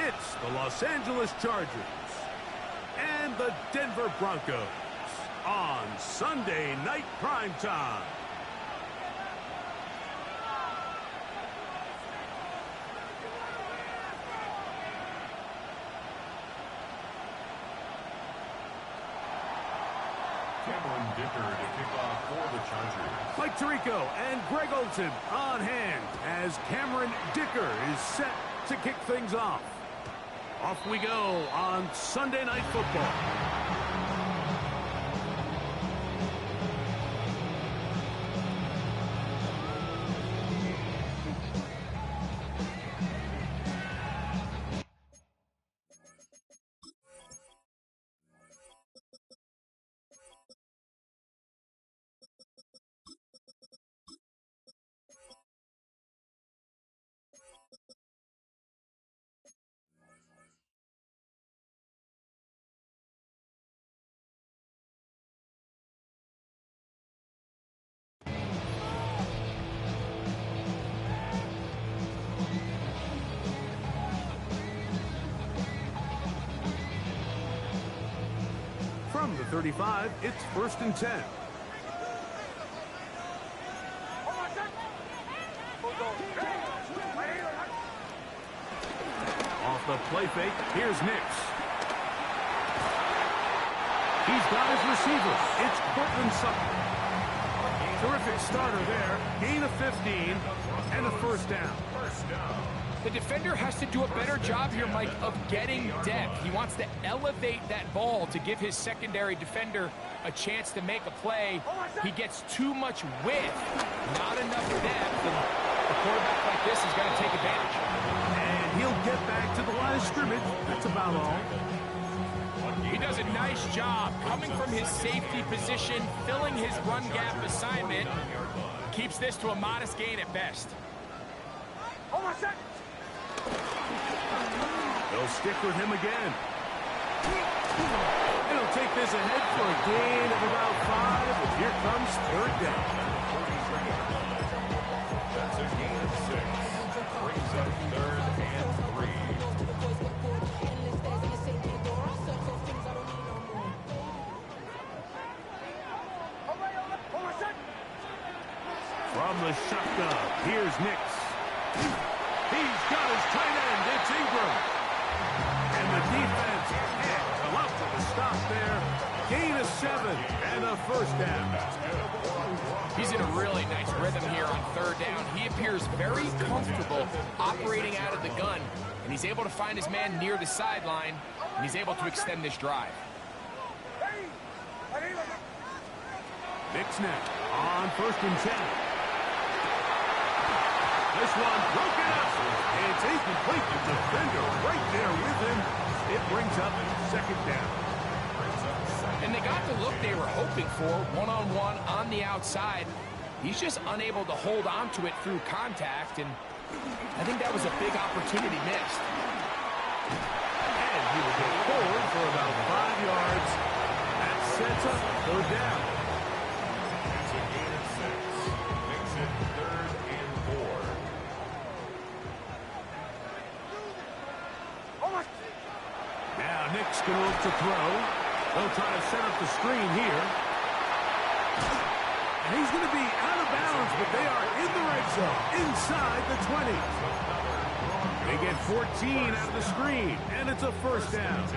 It's the Los Angeles Chargers and the Denver Broncos on Sunday Night Primetime. Dicker to kick off for the Chargers. Mike Tirico and Greg Olsen on hand as Cameron Dicker is set to kick things off. Off we go on Sunday Night Football. From the 35, it's 1st and 10. Off the play fake, here's Nix. He's got his receiver. It's Cortland Sutton. Terrific starter there. Gain of 15 and a first down. The defender has to do a better job here, Mike, of getting depth. He wants to elevate that ball to give his secondary defender a chance to make a play. He gets too much width, not enough depth, and a quarterback like this is going to take advantage. And he'll get back to the line of scrimmage. That's about all. He does a nice job coming from his safety position, filling his run gap assignment. Keeps this to a modest gain at best. They'll stick with him again. And he'll take this ahead for a gain of about 5, and here comes 3rd down. That's a gain of 6. Brings up 3rd and 3. From the shotgun, here's Nix. He's got his tight end. It's Ingram. And the defense can't come up with a stop there. Gain of 7 and a first down. He's in a really nice rhythm here on 3rd down. He appears very comfortable operating out of the gun, and he's able to find his man near the sideline, and he's able to extend this drive. Nix now on 1st and 10. This one broken up. It's incomplete. The defender right there with him. It brings up 2nd down. And they got the look they were hoping for, one-on-one on the outside. He's just unable to hold on to it through contact, and I think that was a big opportunity missed. And he will go forward for about 5 yards. That sets up 3rd down. It's a gain of 6. Makes it 3rd and 4. Now Nick's going to look to throw. They'll try to set up the screen here. And he's going to be out of bounds, but they are in the red zone, inside the 20. They get 14 out of the screen, and it's a first down.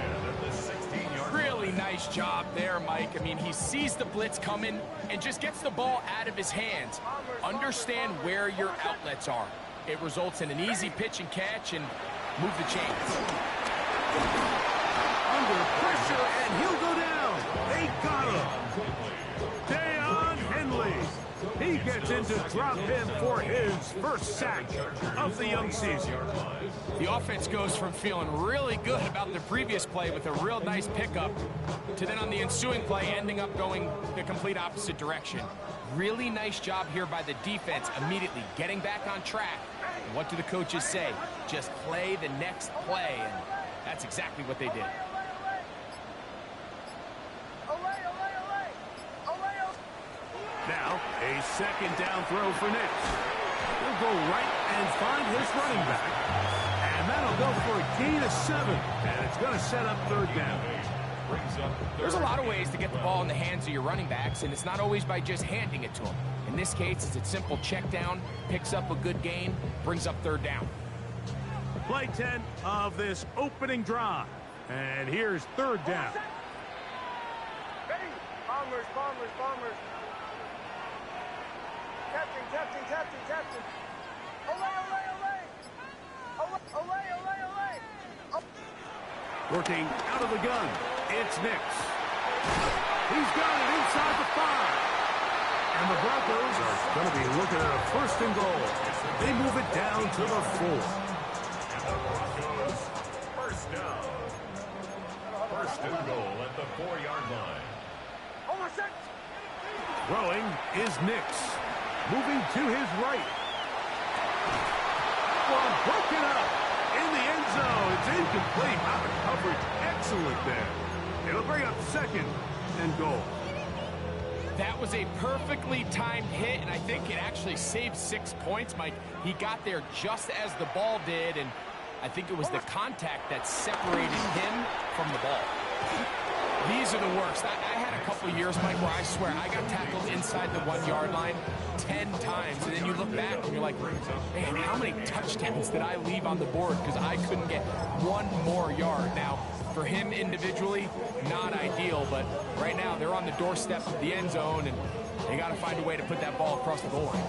Really nice job there, Mike. I mean, he sees the blitz coming and just gets the ball out of his hands. Understand where your outlets are. It results in an easy pitch and catch and move the chains. Under pressure, and he'll go down. They got him. Deion Henley. He gets in to drop him for his first sack of the young season. The offense goes from feeling really good about the previous play with a real nice pickup to then on the ensuing play ending up going the complete opposite direction. Really nice job here by the defense immediately getting back on track. And what do the coaches say? Just play the next play, and that's exactly what they did. Now, a 2nd down throw for Nix. He'll go right and find his running back. And that'll go for a gain of 7, and it's going to set up third down. There's a lot of ways to get the ball in the hands of your running backs, and it's not always by just handing it to them. In this case, it's a simple check down, picks up a good gain, brings up third down. Play 10 of this opening drive. And here's third down. Bombers, bombers, bombers. Captain, captain, captain, captain. Olay, olay, olay. Olay, olay, olay. Working out of the gun, it's Nix. He's got it inside the 5. And the Broncos are going to be looking at a first and goal. They move it down to the 4. And the Broncos, first down. First and goal at the 4-yard line. Oh, my shot. Throwing is Nix. Moving to his right. Well, broken up in the end zone. It's incomplete. Out of coverage. Excellent there. It'll bring up second and goal. That was a perfectly timed hit, and I think it actually saved 6 points, Mike. He got there just as the ball did, and I think it was the contact that separated him from the ball. These are the worst. I had a couple years, Mike, where I swear I got tackled inside the 1-yard line 10 times, and then you look back and you're like, man, how many touchdowns did I leave on the board because I couldn't get one more yard? Now, for him individually, not ideal, but right now they're on the doorstep of the end zone, and they got to find a way to put that ball across the goal line.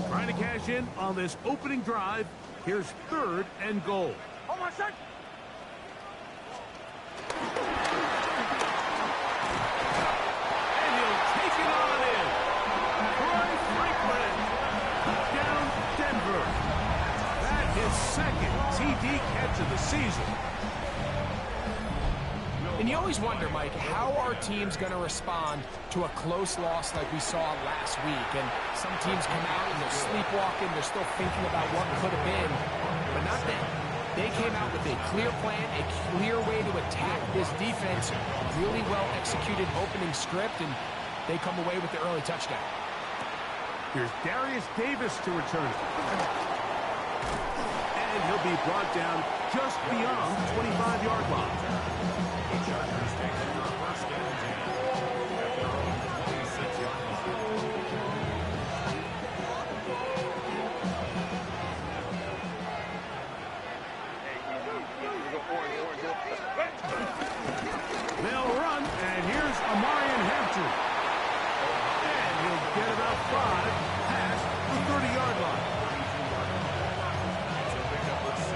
Trying to cash in on this opening drive. Here's third and goal. Oh, my shot. And he'll take it on in. Troy Franklin down Denver. That is second TD catch of the season. And you always wonder, Mike, how are teams going to respond to a close loss like we saw last week? And some teams come out and they're sleepwalking, they're still thinking about what could have been, but not them. They came out with a clear plan, a clear way to attack this defense, really well executed opening script, and they come away with the early touchdown. Here's Darius Davis to return it. And he'll be brought down just beyond the 25-yard line. The Chargers take over first and 10 at their own 26-yard line. They'll run, and here's Amarian Hampton. And he'll get about 5 past the 30-yard line. It's a pickup of 6.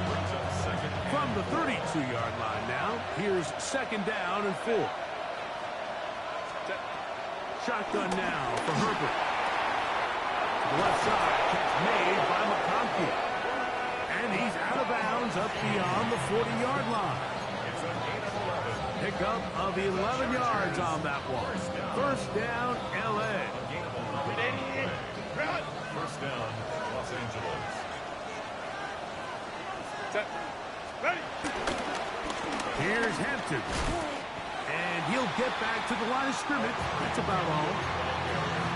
Brings up second. From the 32-yard line now, here's second down and 4. Shotgun now for Herbert. To the left side, catch made by McConkey. And he's out of bounds up beyond the 40-yard line. It's a gain of 11. Pickup of 11 yards on that one. First down, L.A. First down, Los Angeles. Here's Hampton. And he'll get back to the line of scrimmage. That's about all.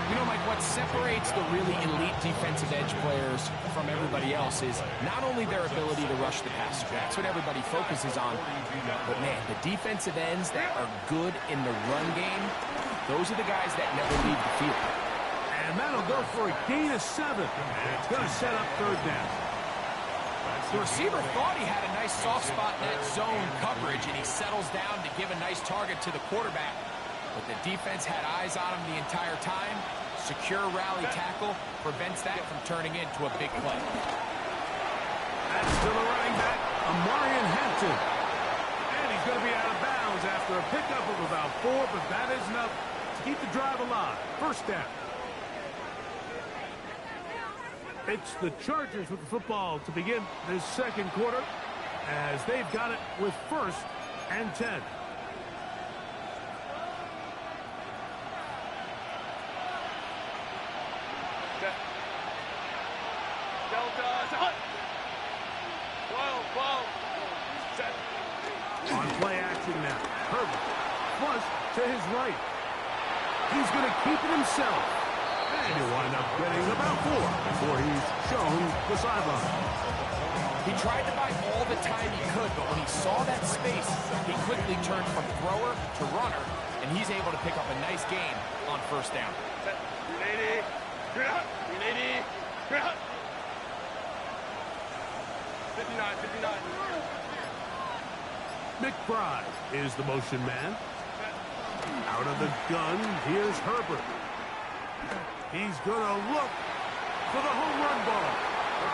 You know, Mike, what separates the really elite defensive edge players from everybody else is not only their ability to rush the passer. That's what everybody focuses on. But, man, the defensive ends that are good in the run game, those are the guys that never leave the field. And that'll go for a gain of 7. And it's going to set up third down. The receiver thought he had a nice soft spot in that zone coverage, and he settles down to give a nice target to the quarterback. But the defense had eyes on him the entire time. Secure rally tackle prevents that from turning into a big play. That's to the running back, Amarian Hampton. And he's going to be out of bounds after a pickup of about 4, but that is enough to keep the drive alive. First down. It's the Chargers with the football to begin this second quarter as they've got it with first and 10. On play action now. Herbert flush to his right. He's going to keep it himself. And he'll wind up getting about 4 before he's shown the sideline. He tried to buy all the time he could, but when he saw that space, he quickly turned from thrower to runner, and he's able to pick up a nice gain on first down. 59. McBride is the motion man. Out of the gun, here's Herbert. He's going to look for the home run ball.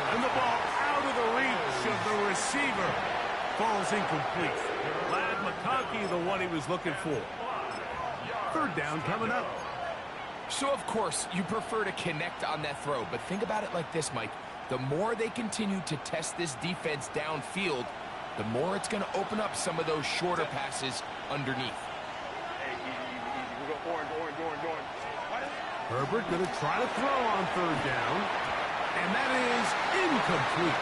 And the ball out of the reach of the receiver. Falls incomplete. Lad McConkey, the one he was looking for. Third down coming up. So, of course, you prefer to connect on that throw, but think about it like this, Mike. The more they continue to test this defense downfield, the more it's going to open up some of those shorter passes underneath. Hey, easy. We go orange. Herbert going to try to throw on third down. And that is incomplete.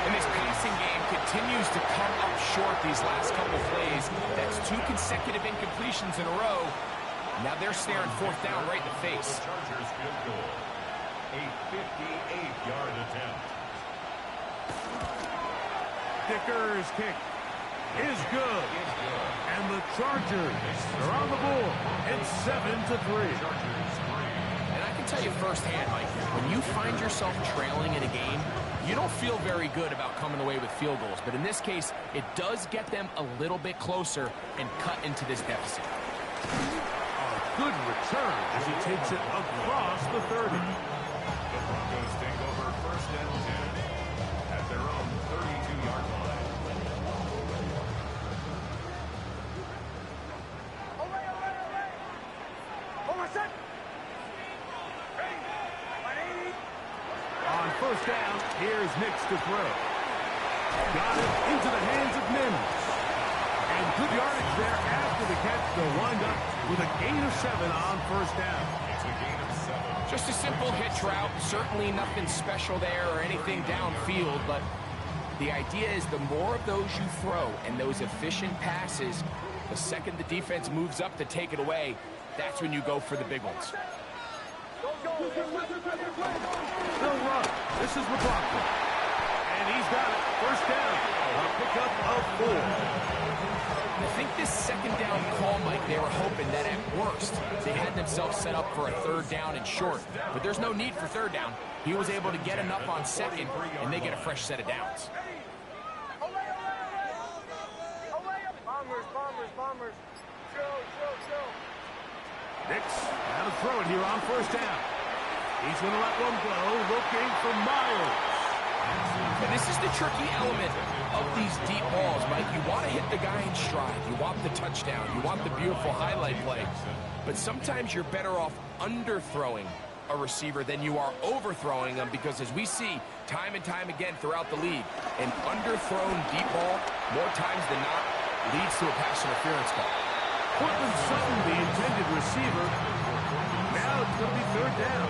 And his passing game continues to come up short these last couple plays. That's 2 consecutive incompletions in a row. Now they're staring fourth down right in the face. Chargers field goal. A 58-yard attempt. Dicker's kick is good. And the Chargers are on the board. It's 7-3. And I can tell you firsthand, Mike, when you find yourself trailing in a game, you don't feel very good about coming away with field goals. But in this case, it does get them a little bit closer and cut into this deficit. A good return as he takes it across the 30. The Broncos take over first and 10 at their own 32-yard line. Over set. On first down, here's Nix to throw. Got it into the hands of Mims. And good yardage there after the catch. They'll wind up with a gain of 7 on first down. It's a gain of 7. Just a simple hitch route. Certainly nothing special there or anything downfield, but the idea is the more of those you throw and those efficient passes, the second the defense moves up to take it away, that's when you go for the big ones. They'll run. This is McLaughlin. And he's got it. First down. A pickup of 4. I think this second down call, Mike, they were hoping that at worst they had themselves set up for a third down and short. But there's no need for third down. He was able to get enough on second, and they get a fresh set of downs. Bombers. Show. Nix, now to throw it here on first down. He's going to let one go, looking for Miles. And this is the tricky element of these deep balls, Mike. You want to hit the guy in stride. You want the touchdown. You want the beautiful highlight play. But sometimes you're better off underthrowing a receiver than you are overthrowing them, because as we see time and time again throughout the league, an underthrown deep ball, more times than not, leads to a pass interference call. Cortland Sutton, the intended receiver. Now it's going to be third down.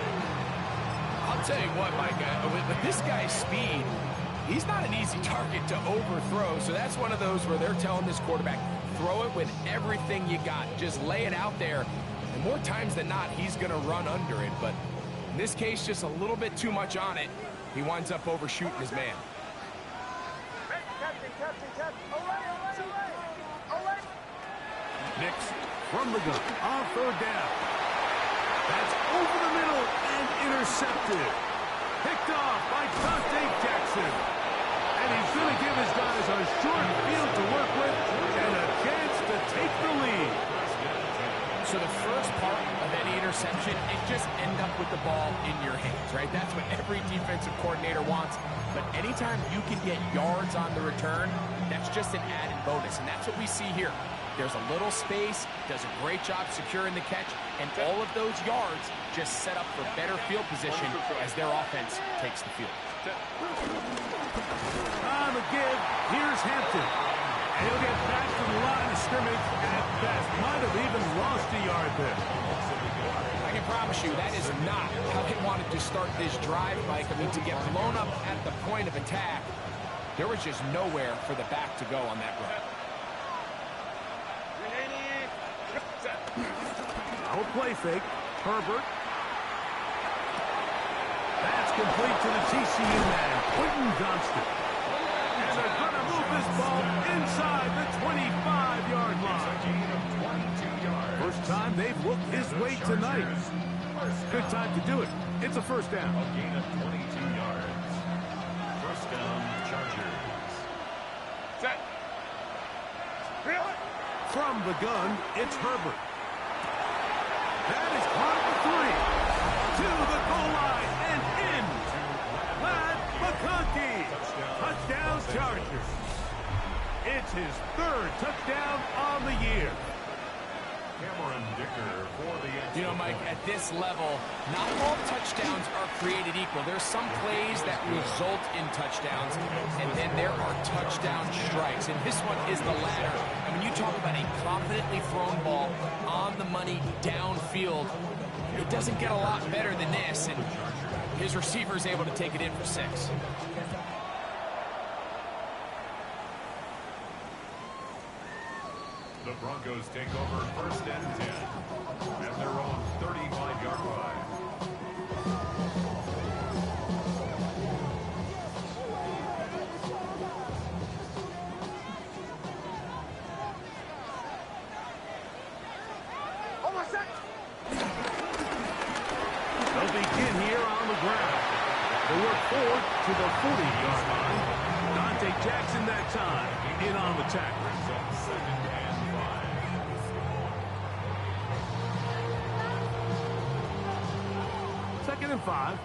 I'll tell you what, Mike, with this guy's speed, he's not an easy target to overthrow. So that's one of those where they're telling this quarterback, throw it with everything you got. Just lay it out there. And more times than not, he's going to run under it. But in this case, just a little bit too much on it. He winds up overshooting his man. Captain. Away. Nix from the gun on third down. That's over the middle and intercepted. Picked off by Dante Jackson. And he's going to give his guys a short field to work with and a chance to take the lead. So the first part of any interception, it just end up with the ball in your hands, right? That's what every defensive coordinator wants. But anytime you can get yards on the return, that's just an added bonus. And that's what we see here. There's a little space, does a great job securing the catch, and all of those yards just set up for better field position as their offense takes the field. On the give, here's Hampton. And he'll get back to the line of scrimmage and at best might have even lost a yard there. I can promise you that is not how they wanted to start this drive, Mike. I mean, to get blown up at the point of attack, there was just nowhere for the back to go on that run. Now a play fake. Herbert. That's complete to the TCU man, Quentin Johnston. inside the 25-yard It's a line. gain of 22 yards. First time they've looked his way tonight. Good time to do it. It's a first down. A gain of 22 yards. First down, Chargers. Set. From the gun, it's Herbert. That is caught for 3. To the goal line and in. Lad McConkey. Touchdown Chargers. It's his 3rd touchdown on the year. Cameron Dicker for the extra You know, Mike, point. at this level, not all touchdowns are created equal. There's some plays that result in touchdowns, and then there are touchdown strikes. And this one is the latter. And when you talk about a confidently thrown ball on the money downfield, it doesn't get a lot better than this. And his receiver is able to take it in for 6. The Broncos take over first and 10 at their own 35-yard line. Almost set. They'll begin here on the ground. They work forward to the 40-yard line. Dante Jackson that time in on the tackle. Brings up second and 5. Second and 5.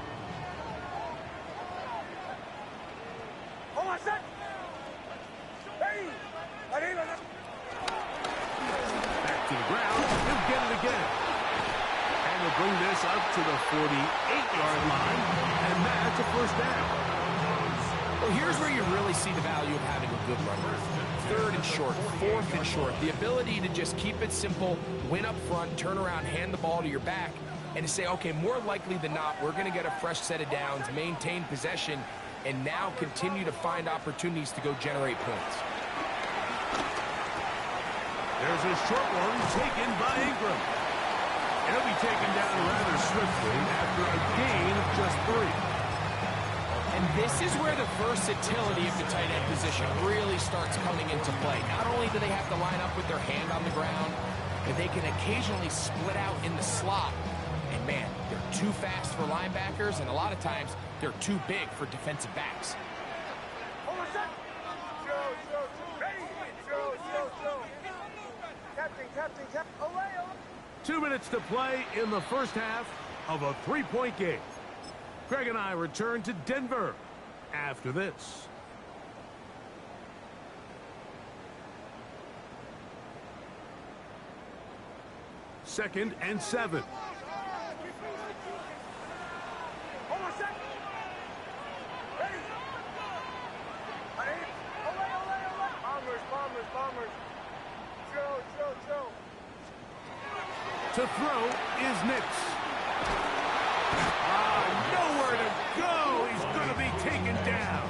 Almost set. Hey. Back to the ground. He'll get it again. And they'll bring this up to the 48-yard line. And that's a first down. Well, here's where you really see the value of having a good runner. 3rd and short, 4th and short. The ability to just keep it simple, win up front, turn around, hand the ball to your back, and to say, okay, more likely than not, we're going to get a fresh set of downs, maintain possession, and now continue to find opportunities to go generate points. There's a short one taken by Ingram. He'll be taken down rather swiftly after a gain of just 3. And this is where the versatility of the tight end position really starts coming into play. Not only do they have to line up with their hand on the ground, but they can occasionally split out in the slot. And man, they're too fast for linebackers, and a lot of times they're too big for defensive backs. Almost set. Joe. Captain. Away. 2 minutes to play in the first half of a 3-point game. Greg and I return to Denver after this. Second and 7. Almost set. Ready. Away. Bombers. Joe. To throw is Nix. Nowhere to go. He's going to be taken down.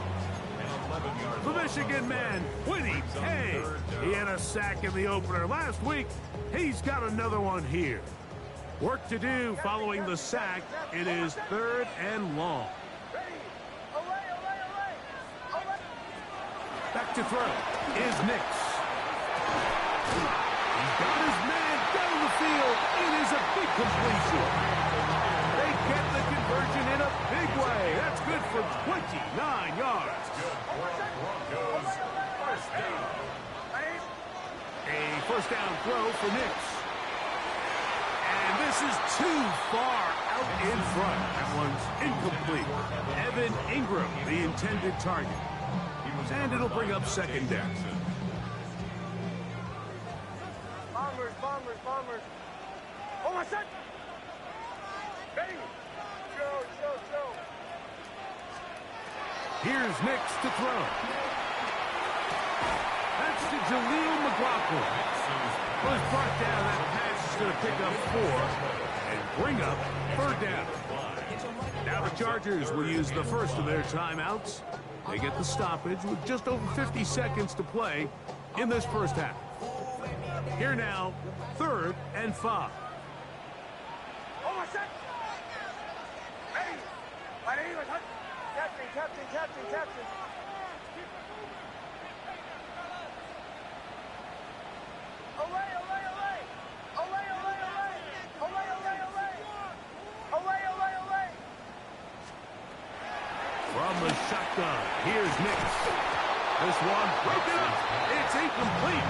The Michigan man, Winnie K. He had a sack in the opener last week. He's got another one here. Work to do following the sack. It is 3rd and long. Ready. Away. Back to throw is Nix. He's got his man down the field. It is a big completion. They get the conversion in a big way. That's good for 29 yards. Broncos, first down. A first down throw for Nix. And this is too far out in front. That one's incomplete. Evan Ingram, the intended target. And it'll bring up second down. Bombers. Almost set. Ready. Joe. Here's Nix to throw. That's to Jaleel McLaughlin. Was brought down. That pass is going to pick up 4 and bring up 3rd down. Now the Chargers will use the first of their timeouts. They get the stoppage with just over 50 seconds to play in this first half. Here now, 3rd and 5. Almost set. Ready. Captain. Here's Nix. This one broken up. It's incomplete.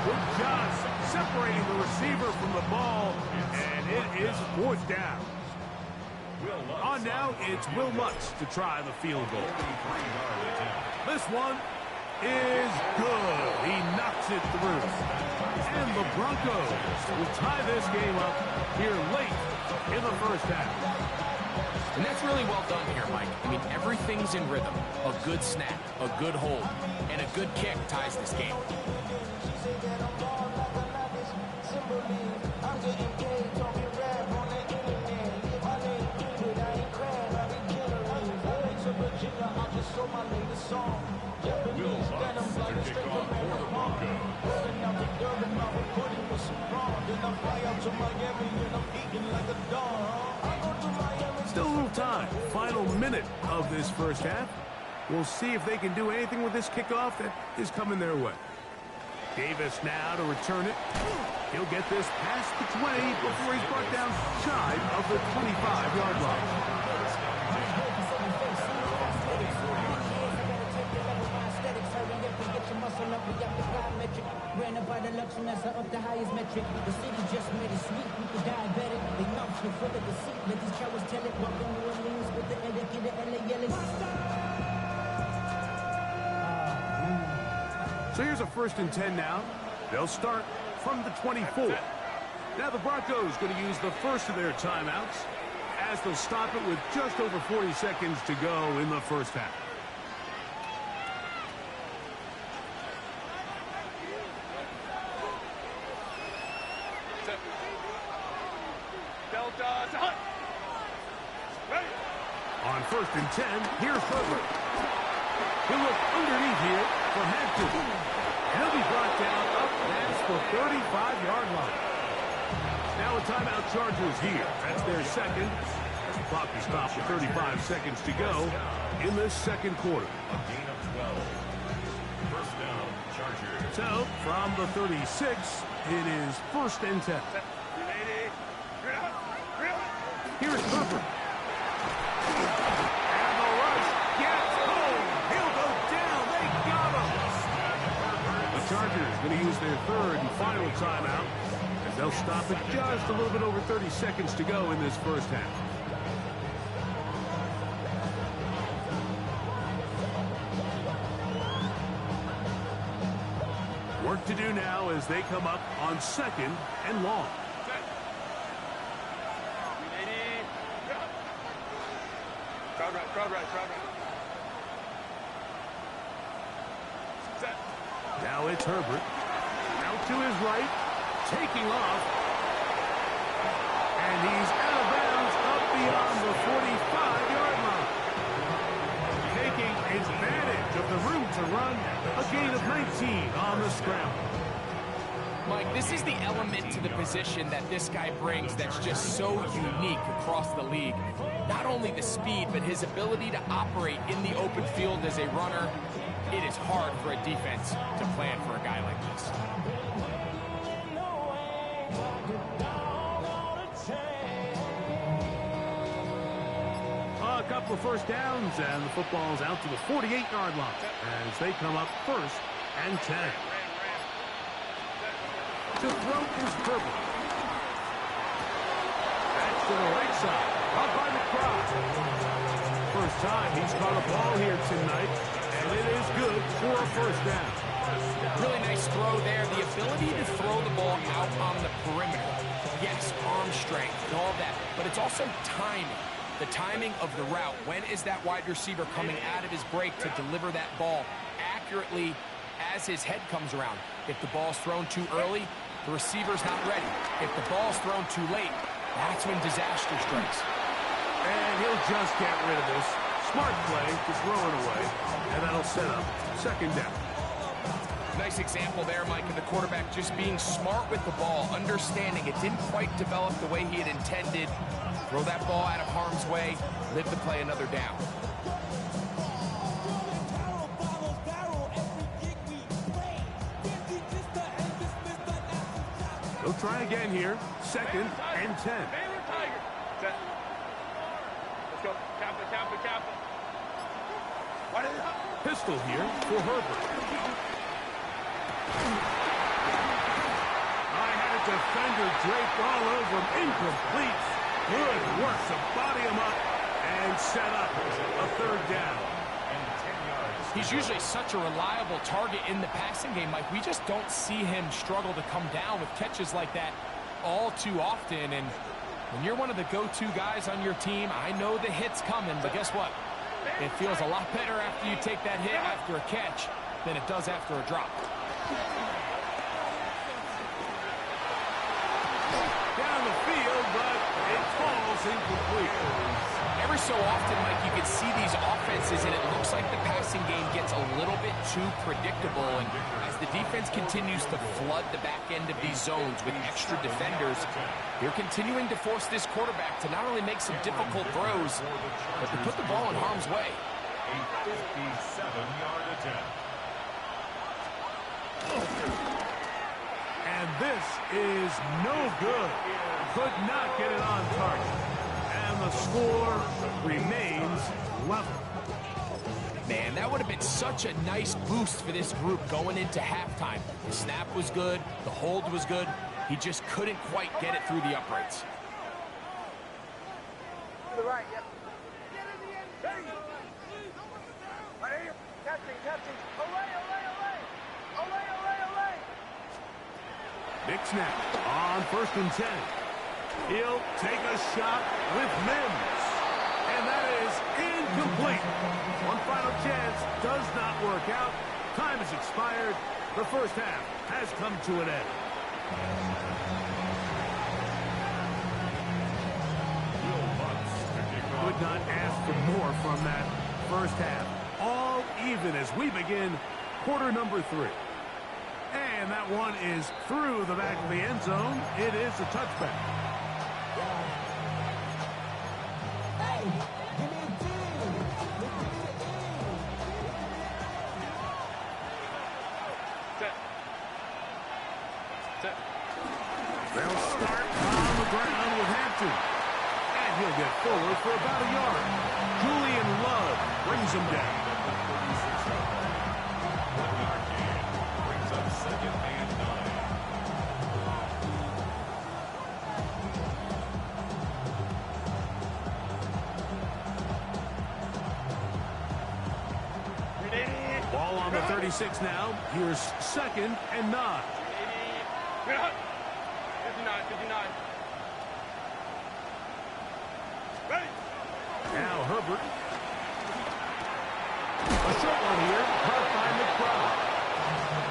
Good job separating the receiver from the ball, and it is fourth down. On now, it's Will Lutz to try the field goal. This one is good. He knocks it through. And the Broncos will tie this game up here late in the first half. And that's really well done here, Mike. I mean, everything's in rhythm. A good snap, a good hold, and a good kick ties this game. Still a little time. Final minute of this first half. We'll see if they can do anything with this kickoff that is coming their way. Davis now to return it. He'll get this past the 20 before he's brought down shy of the 25-yard line. Ran by the luxuries up the highest metric. The city just made it sweet. People diabetic. They nuts with full of deceit. Let these cowards tell it. Walk in New Orleans with the educated LA yelling. So here's a 1st and 10 now. They'll start from the 24. Now the Broncos going to use the first of their timeouts as they'll stop it with just over 40 seconds to go in the first half. On 1st and 10, here's Herbert. He'll look underneath here for Hampton. He'll be brought down up past the 35-yard line. Now a timeout Chargers here. That's their second. The clock is stopped with 35 seconds to go in this second quarter. A gain of 12. First down, Chargers. So, from the 36, it is 1st and 10. Here's Herbert. And the rush gets home. He'll go down. They got him. The Chargers going to use their 3rd and final timeout as they'll stop it just a little bit over 30 seconds to go in this first half. Work to do now as they come up on 2nd and long. Crowd right. Set. Now it's Herbert. Out to his right. Taking off. And he's out of bounds up beyond the 45-yard line. Taking advantage of the room to run. A gain of 19 on the scramble. Mike, this is the element to the position that this guy brings that's just so unique across the league. Not only the speed, but his ability to operate in the open field as a runner. It is hard for a defense to plan for a guy like this. A couple of first downs, and the football's out to the 48-yard line as they come up 1st and 10. To throw is Herbert. That's to the right side. Up by the crowd. First time he's caught a ball here tonight, and it is good for a 1st down. Really nice throw there. The ability to throw the ball out on the perimeter. Yes, arm strength and all that, but it's also timing. The timing of the route. When is that wide receiver coming out of his break to deliver that ball accurately as his head comes around? If the ball's thrown too early, the receiver's not ready. If the ball's thrown too late, that's when disaster strikes. And he'll just get rid of this. Smart play to throw it away, and that'll set up 2nd down. Nice example there, Mike, of the quarterback just being smart with the ball, understanding it didn't quite develop the way he had intended. Throw that ball out of harm's way, live to play another down. They'll try again here. 2nd and 10. Set. Let's go. Cap it. His pistol here for Herbert. I had a defender draped all over him. Incomplete. Good work to body him up and set up a third down. He's usually such a reliable target in the passing game, Mike. We just don't see him struggle to come down with catches like that all too often. And when you're one of the go-to guys on your team, I know the hit's coming, but guess what? It feels a lot better after you take that hit after a catch than it does after a drop. Down the field, but it falls incomplete. Every so often, Mike, you can see these offenses, and it looks like the passing game gets a little bit too predictable. And as the defense continues to flood the back end of these zones with extra defenders, they're continuing to force this quarterback to not only make some difficult throws, but to put the ball in harm's way. A 57-yard attempt. And this is no good. Could not get it on target. And the score remains level. Man, that would have been such a nice boost for this group going into halftime. The snap was good. The hold was good. He just couldn't quite get it through the uprights. To the right, yep. Right here. Catching. Olay, olay, olay. Olay, olay, olay. Big snap on 1st and 10. He'll take a shot with Mims. And that is incomplete. One final chance does not work out. Time has expired. The first half has come to an end. Could not ask for more from that first half. All even as we begin quarter number 3. And that one is through the back of the end zone. It is a touchback. They'll start on the ground with Hampton. And he'll get forward for about a yard. Julian Love brings him down. Brings up 2nd and 9. Ball on the 36 now. Here's 2nd and 9. 59. Now Herbert. A short one here. Caught by McBride.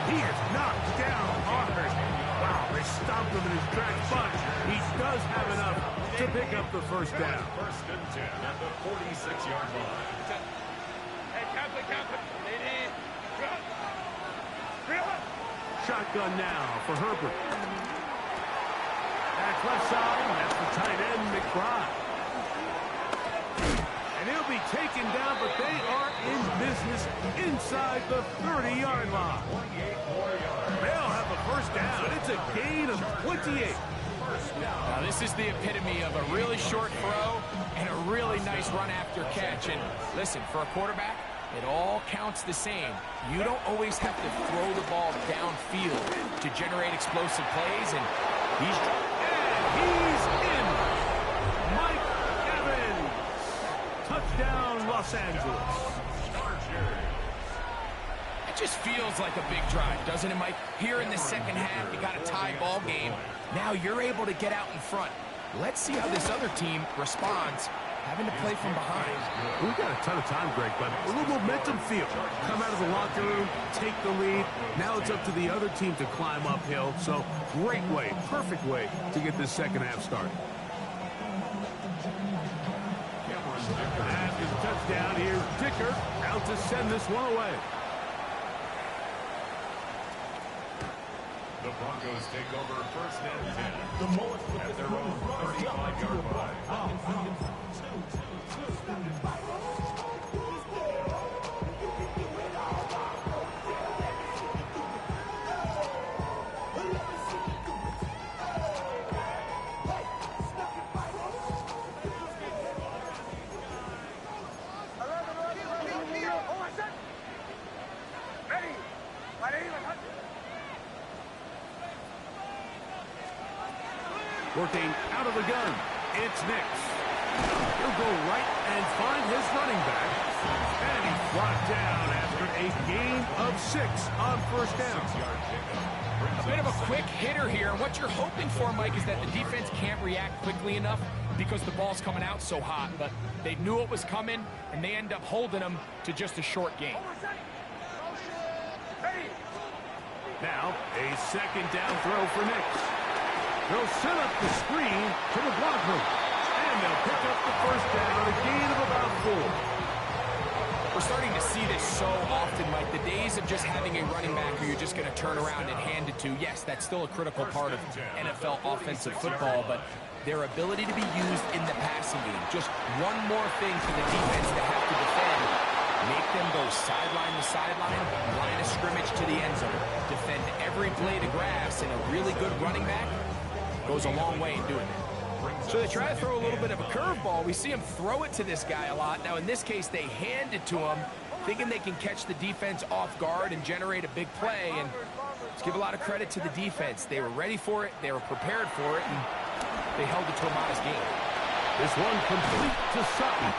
He is knocked down hard. Wow, they stopped him in his tracks, but he does have enough to pick up the first down. 1st and 10 at the 46-yard line. Hey, Captain. Shotgun now for Herbert. Back left side. That's the tight end, McBride. And he'll be taken down, but they are in business inside the 30-yard line. They'll have a first down. It's a gain of 28. Now, this is the epitome of a really short throw and a really nice run after catch. And listen, for a quarterback, it all counts the same. You don't always have to throw the ball downfield to generate explosive plays, and he's in. Mike Evans. Touchdown, Los Angeles. It just feels like a big drive, doesn't it, Mike? Here in the second half, you got a tie ball game. Now you're able to get out in front. Let's see how this other team responds, having to play from behind. We've got a ton of time, Greg, but a little momentum feel. Come out of the locker room, take the lead. Now it's up to the other team to climb uphill. So great way, perfect way to get this second half started. After the touchdown, here's Dicker out to send this one away. The Broncos take over 1st and 10 at their own 35-yard line. Working out of the gun. It's Nix. He'll go right and find his running back. And he's brought down after a gain of 6 on first down. A bit of a quick hitter here. And what you're hoping for, Mike, is that the defense can't react quickly enough because the ball's coming out so hot. But they knew it was coming, and they end up holding them to just a short gain. Now, a second down throw for Nix. They'll set up the screen to the Broncos. And they'll pick up the first down, a gain of about 4. We're starting to see this so often, Mike. The days of just having a running back who you're just going to turn around and hand it to, yes, that's still a critical part of NFL offensive football, but their ability to be used in the passing game, just one more thing for the defense to have to defend, make them go sideline to sideline, line of scrimmage to the end zone, defend every blade of grass, and a really good running back goes a long way in doing that. So they try to throw a little bit of a curveball. We see him throw it to this guy a lot. Now, in this case, they hand it to him, thinking they can catch the defense off guard and generate a big play. And let's give a lot of credit to the defense. They were ready for it. They were prepared for it. And they held it to a modest game. This one complete to Sutton.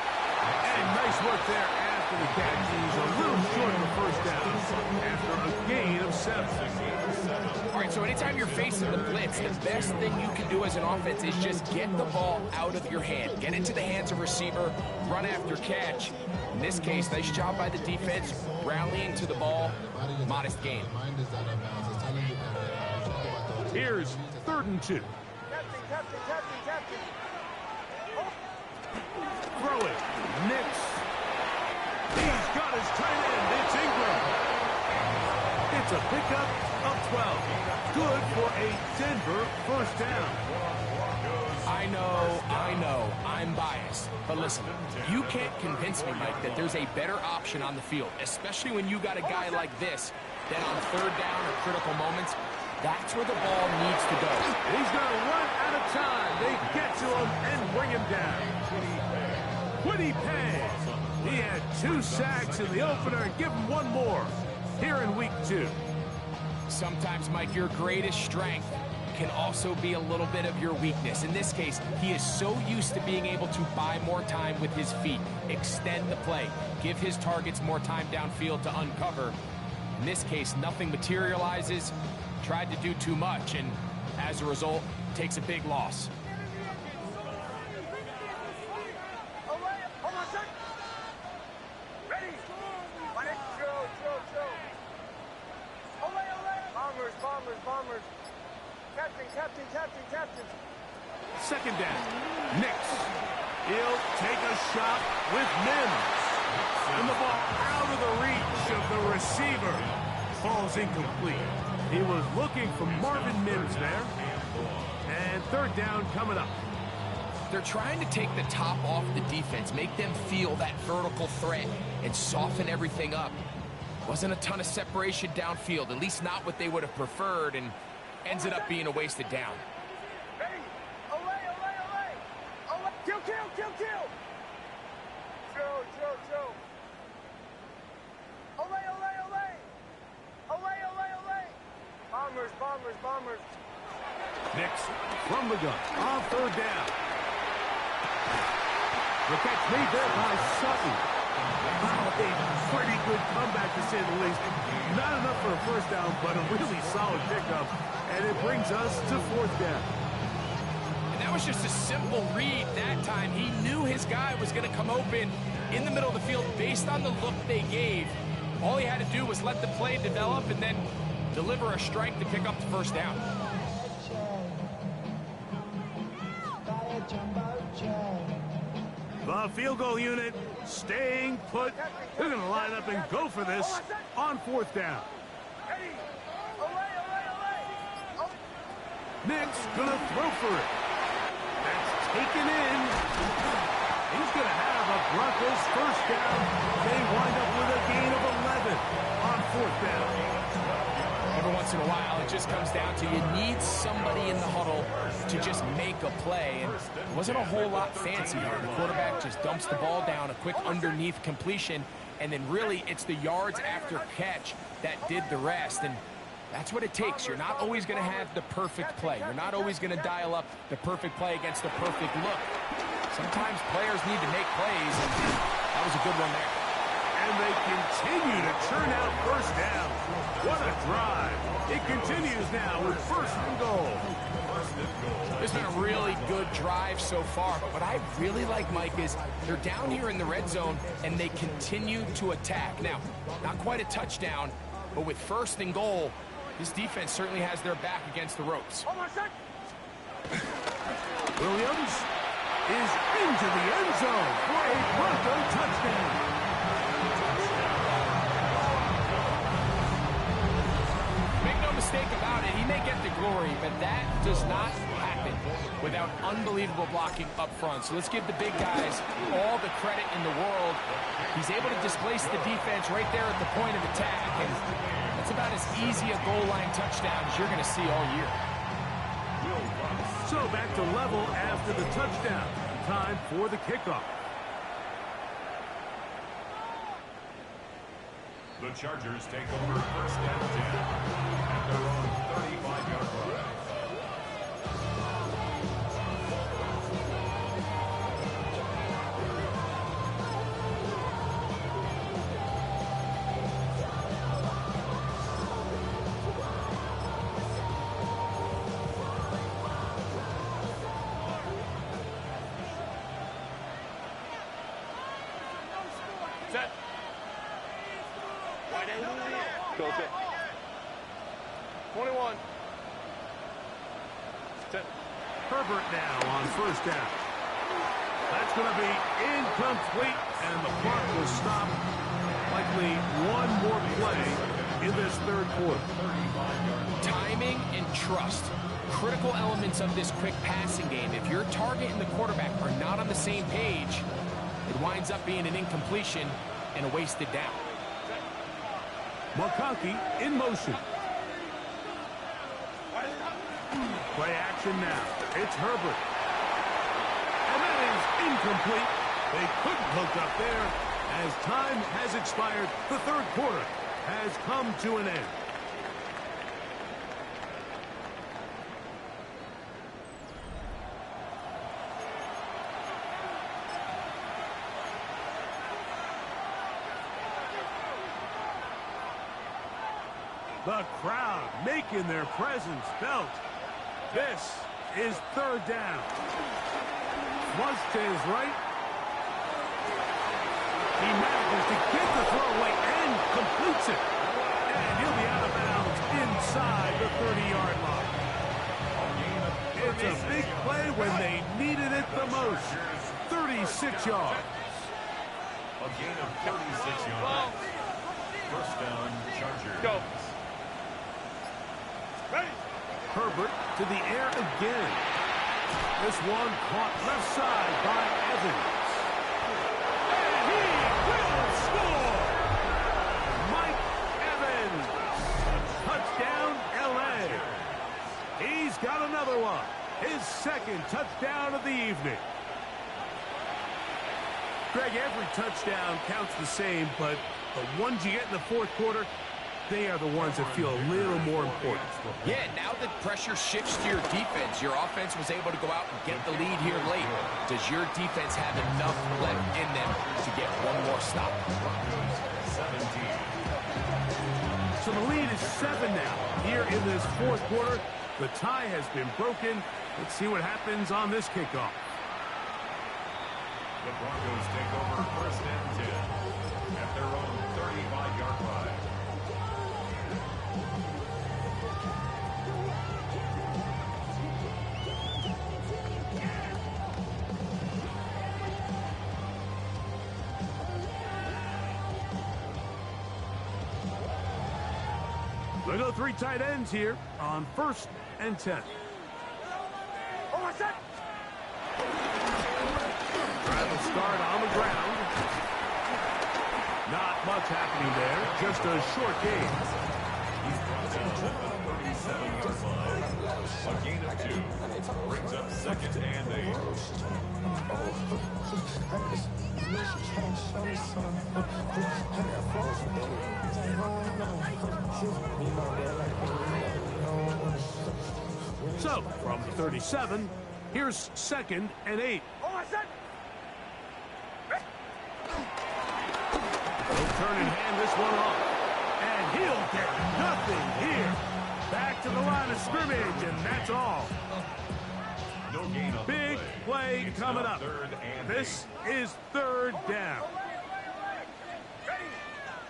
And nice work there after the catch. He's a little short of the first down after a gain of 7. All right, so anytime you're facing the blitz, the best thing you can do as an offense is just get the ball out of your hand. Get into the hands of receiver, run after catch. In this case, nice job by the defense, rallying to the ball, modest gain. Here's 3rd and 2. Captain. Throw it. Nix. He's got his tight end. It's Ingram. It's a pickup of 12. Good for a Denver first down. I know, I'm biased. But listen, you can't convince me, Mike, that there's a better option on the field, especially when you got a guy like this, that on 3rd down or critical moments, that's where the ball needs to go. He's going to run out of time. They get to him and bring him down. Quiddy Pay. He had 2 sacks in the opener and give him 1 more here in week 2. Sometimes, Mike, your greatest strength can also be a little bit of your weakness. In this case, he is so used to being able to buy more time with his feet, extend the play, give his targets more time downfield to uncover. In this case, nothing materializes, tried to do too much, and as a result, takes a big loss. Bombers. Captain. Second down. Nix. He'll take a shot with Mims. And the ball out of the reach of the receiver. Falls incomplete. He was looking for Marvin Mims there. And 3rd down coming up. They're trying to take the top off the defense, make them feel that vertical threat, and soften everything up. Wasn't a ton of separation downfield, at least not what they would have preferred, and ends it up being a wasted down. Ready? Olay. Kill. Joe. Olay. Bombers. Nix from the gun on 3rd down. The catch made there by Sutton. A pretty good comeback, to say the least. Not enough for a first down, but a really solid pickup. And it brings us to 4th down. And that was just a simple read that time. He knew his guy was going to come open in the middle of the field based on the look they gave. All he had to do was let the play develop and then deliver a strike to pick up the first down. The field goal unit staying put. They're going to line up and go for this on 4th down. Nix going to throw for it. That's taken in. He's going to have a Broncos first down. They wind up with a gain of 11 on 4th down. Every once in a while, it just comes down to you need somebody in the huddle to just make a play. And it wasn't a whole lot fancy here. The quarterback just dumps the ball down, a quick underneath completion, and then really it's the yards after catch that did the rest. And That's what it takes. You're not always going to have the perfect play. You're not always going to dial up the perfect play against the perfect look. Sometimes players need to make plays, and that was a good one there. And they continue to churn out first down. What a drive. It continues now with first and goal. It's been a really good drive so far, but what I really like, Mike, is they're down here in the red zone, and they continue to attack. Now, not quite a touchdown, but with first and goal, this defense certainly has their back against the ropes. Williams is into the end zone for a Bronco touchdown. Make no mistake about it, he may get the glory, but that does not happen without unbelievable blocking up front. So let's give the big guys all the credit in the world. He's able to displace the defense right there at the point of attack, and that's about as easy a goal line touchdown as you're going to see all year. So back to level after the touchdown. Time for the kickoff. The Chargers take over first and 10 at their own 35-yard line. Set. Go set. 21. Set. Herbert now on first down. That's going to be incomplete, and the clock will stop. Likely one more play in this third quarter. Timing and trust, critical elements of this quick passing game. If your target and the quarterback are not on the same page, it winds up being an incompletion and a wasted down. McConkey in motion. Play action now. It's Herbert. And that is incomplete. They couldn't hook up there. As time has expired, the third quarter has come to an end. The crowd making their presence felt. This is third down. Flush to his right. He manages to get the throw away and completes it. And he'll be out of bounds inside the 30-yard line. It's a big play when they needed it the most. 36 yards. A gain of 36 yards. First down, Chargers. Go. Herbert to the air again. This one caught left side by Evans. And he will score! Mike Evans. Touchdown, L.A. He's got another one. His second touchdown of the evening. Greg, every touchdown counts the same, but the ones you get in the fourth quarter, they are the ones that feel a little more important. Yeah, now that pressure shifts to your defense, your offense was able to go out and get the lead here late. Does your defense have enough left in them to get one more stop? 17. So the lead is 7 now. Here in this fourth quarter, the tie has been broken. Let's see what happens on this kickoff. The Broncos take over first and 10 at their own 35-yard line. They go 3 tight ends here on first and 10. Try to start on the ground. Not much happening there. Just a short game. He's brought down at the 37-yard line. A gain of 2. Brings up second and 8. So, from 37, here's 2nd and 8. He'll turn and hand this one off. And he'll get nothing here. Back to the line of scrimmage, and that's all. No gain on the Big play It's coming now up. 3rd and This is 3rd down. Ready?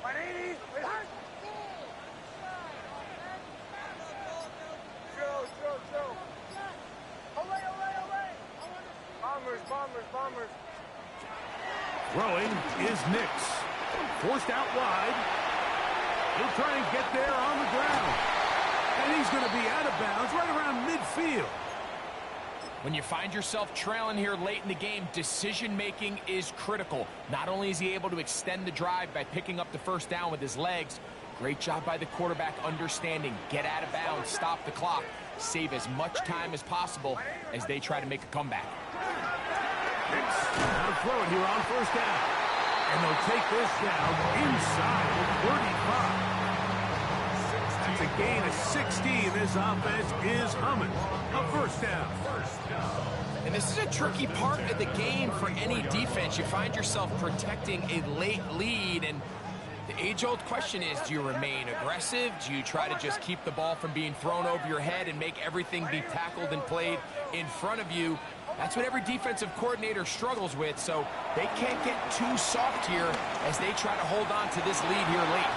180. Joe. Olay. Bombers. Throwing is Nix. Forced out wide. He'll try and get there on the ground. And he's going to be out of bounds right around midfield. When you find yourself trailing here late in the game, decision-making is critical. Not only is he able to extend the drive by picking up the first down with his legs, great job by the quarterback understanding, get out of bounds, stop the clock, save as much time as possible as they try to make a comeback. Nix out of throwing here on 1st down. And they'll take this down inside the 35. That's a gain of 16. This offense is humming. A 1st down. And this is a tricky part of the game for any defense. You find yourself protecting a late lead, and the age-old question is, do you remain aggressive? Do you try to just keep the ball from being thrown over your head and make everything be tackled and played in front of you? That's what every defensive coordinator struggles with, so they can't get too soft here as they try to hold on to this lead here late.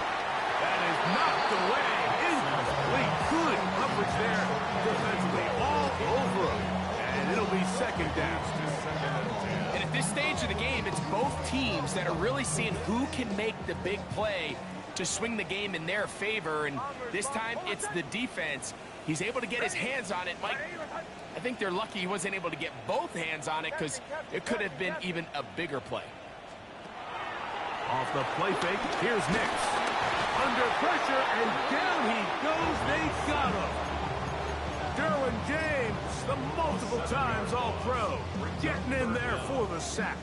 That is knocked away. Incomplete. Good coverage there defensively all over him. And it'll be 2nd down. And at this stage of the game, it's both teams that are really seeing who can make the big play to swing the game in their favor. And this time, it's the defense. He's able to get his hands on it. Mike, I think they're lucky he wasn't able to get both hands on it because it could have been even a bigger play. Off the play fake, here's Nix. Under pressure, and down he goes. They got him. Derwin James, the multiple times All-Pro, getting in there for the sack.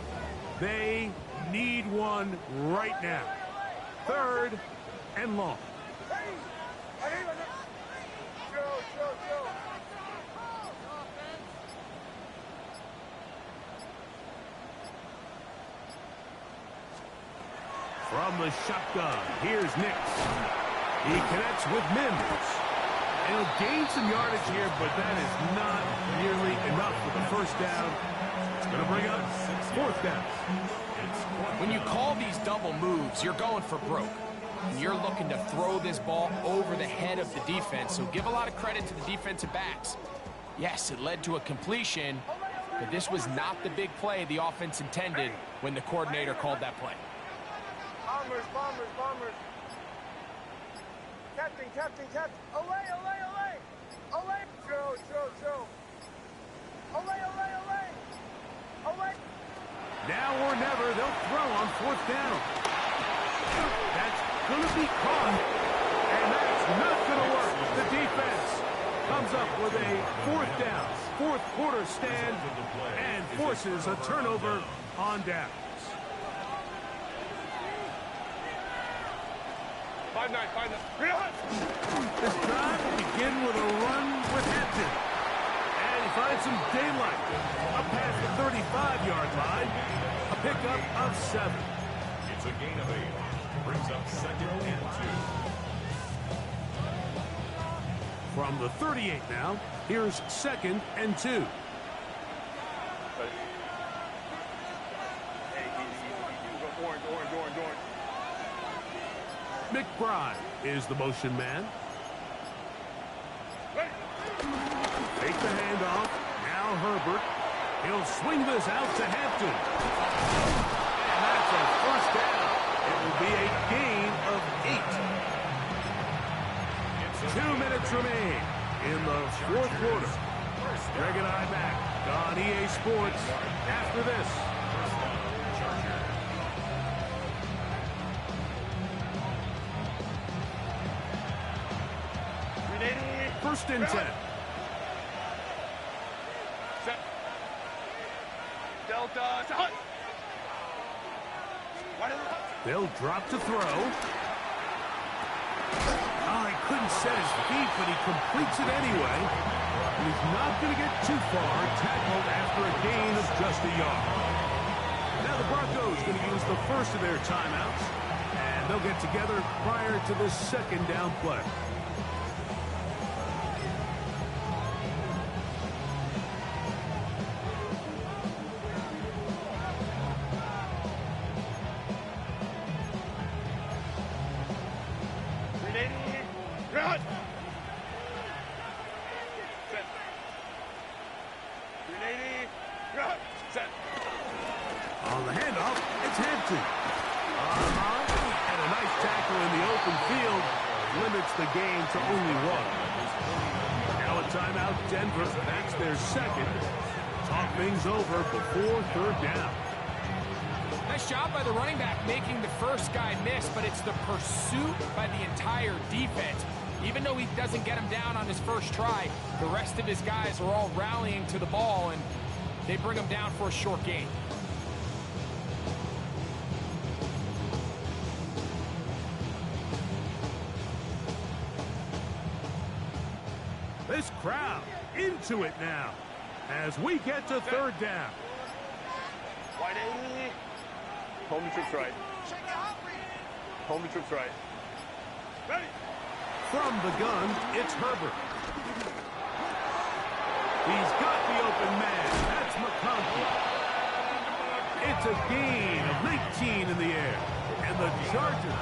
They need one right now. 3rd and long. Joe. From the shotgun, here's Nix. He connects with Mims. And he'll gain some yardage here, but that is not nearly enough for the 1st down. It's going to bring up 4th down. When you call these double moves, you're going for broke. And you're looking to throw this ball over the head of the defense, so give a lot of credit to the defensive backs. Yes, it led to a completion, but this was not the big play the offense intended when the coordinator called that play. Bombers. Captain. Olay. Joe. Olay. Now or never, they'll throw on 4th down. That's going to be caught, and that's not going to work. The defense comes up with a 4th down, 4th quarter stand, and forces a turnover on downs. 5-9. This drive will begin with a run with Hampton. And he finds some daylight up past the 35-yard line. A pickup of 7. It's a gain of 8. Brings up 2nd and 2. From the 38 now, here's 2nd and 2. Orange. McBride is the motion man. Take the handoff. Now Herbert. He'll swing this out to Hampton. And that's a 1st down. It will be a gain of 8. 2 minutes remain in the 4th quarter. Greg and I back on EA Sports after this. First and 10. Set. Delta. Hut. They'll drop to throw. Oh, he couldn't Didn't set his feet, but he completes it anyway. And he's not going to get too far, tackled after a gain of just a yard. Now the Broncos going to use the first of their timeouts, and they'll get together prior to the second down play. On the handoff, it's Hampton. And a nice tackle in the open field limits the gain to only one. Now a timeout, Denver. That's their second. Talk things over before third down. Nice job by the running back making the first guy miss, but it's the pursuit by the entire defense. Even though he doesn't get him down on his first try, the rest of his guys are all rallying to the ball, and they bring him down for a short gain. This crowd into it now as we get to third down. Wide 80. Home trips right. Home trips right. Ready. From the gun, it's Herbert. He's got the open man. That's McConkey. It's a gain of 19 in the air. And the Chargers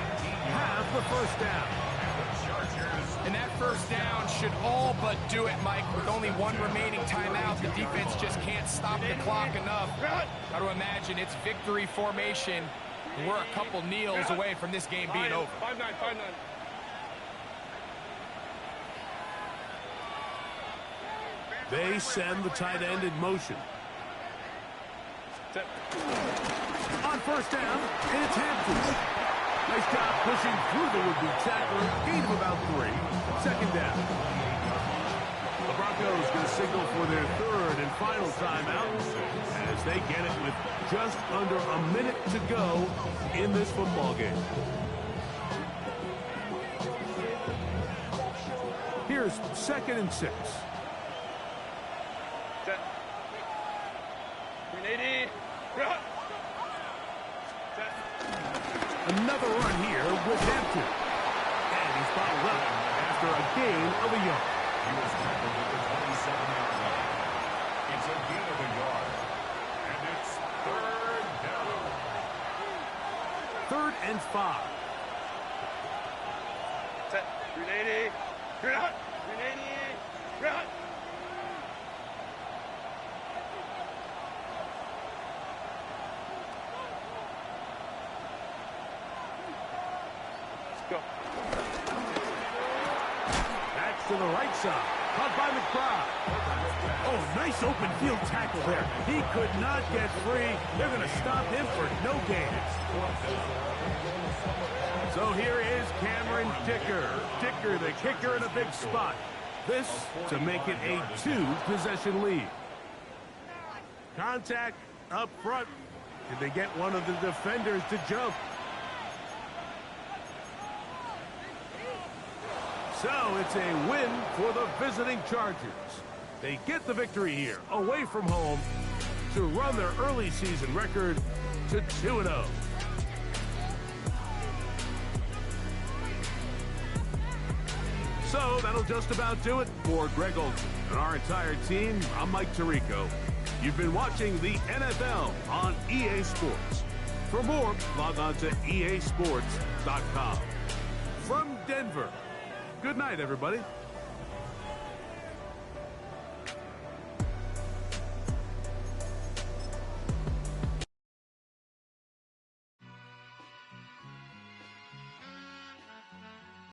have the first down. And that first down should all but do it, Mike. With only one remaining timeout, the defense just can't stop the clock enough. Got to imagine it's victory formation. We're a couple kneels away from this game being over. 5-9, 5-9. They send the tight end in motion. On first down, it's Hampton. Nice job pushing through the would-be tackler. Gain of about 3. Second down. The Broncos going to signal for their third and final timeout as they get it with just under a minute to go in this football game. Here's 2nd and 6. Set. 380. Another run here with Hampton. And he's bottled up after a gain of a yard. He was tackled at the 27-yard line. It's a gain of a yard. And it's third down. 3rd and 5. Set. 380. 380. Go. Back to the right side. Caught by McBride. Oh, nice open field tackle there. He could not get free. They're going to stop him for no gain. So here is Cameron Dicker. Dicker, the kicker, in a big spot. This to make it a 2-possession lead. Contact up front. Did they get one of the defenders to jump? So it's a win for the visiting Chargers. They get the victory here, away from home, to run their early season record to 2-0. So that'll just about do it for Greg Olsen and our entire team. I'm Mike Tirico. You've been watching the NFL on EA Sports. For more, log on to easports.com. From Denver, good night, everybody.